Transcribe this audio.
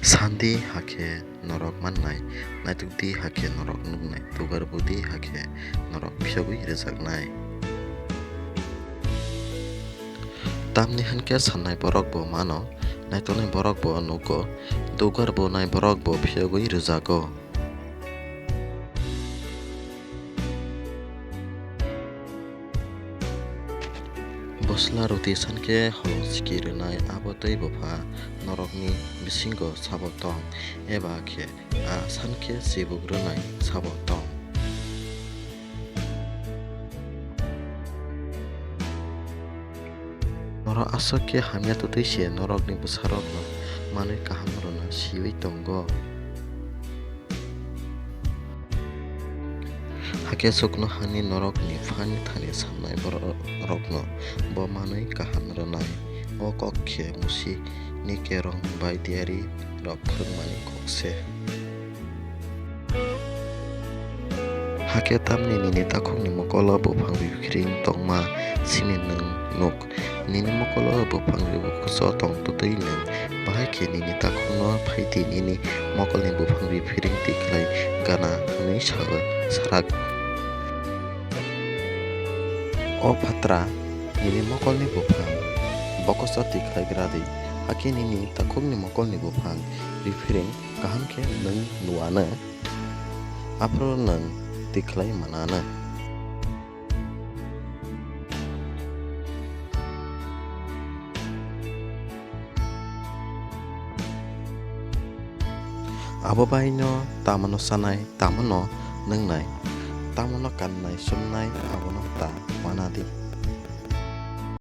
Sandi hake norok mannai naitukdi hake norok nuknai tugarbudi hake norok phiyogwi rwjaknai. Tamni hankhe sannai borok bo mano naitonai borok bo nugo dugar bo nai borok bo phiyogwi rwjago. Bosla roti sankhe holong siki rwnai abo tei bopha norokni bisingo sabo tong eba khe sankhe chibuk rwnai sabo tong. Norok asok khe hamya tutui se norokni bwsarok no manui kaham rwno siwi tongo. Hake chukno hani norokni phani thani sannai borok no bo manui kaham rwnai o kok khe musi ni kerong bai tiyari rok phwrwngmani kokse. Hake tamni nini takhukni mokol o buphang biphring tongma simi nwng nuk nini mokol o buphang kuso tong tutui nwng bahai khe nini takhukno phaiti nini mokolni buphang biphring tiklai gana hwnui sarak. O phatra nini mokolni buphang bokoso tiklaigra di hake nini takhukni mokolni buphang biphring kaham khe nwng nuwano afro nwng tiklai manano. Abo bai no tamono sanai tamono nwngnai tamono kannai chumnai abono ta manadi.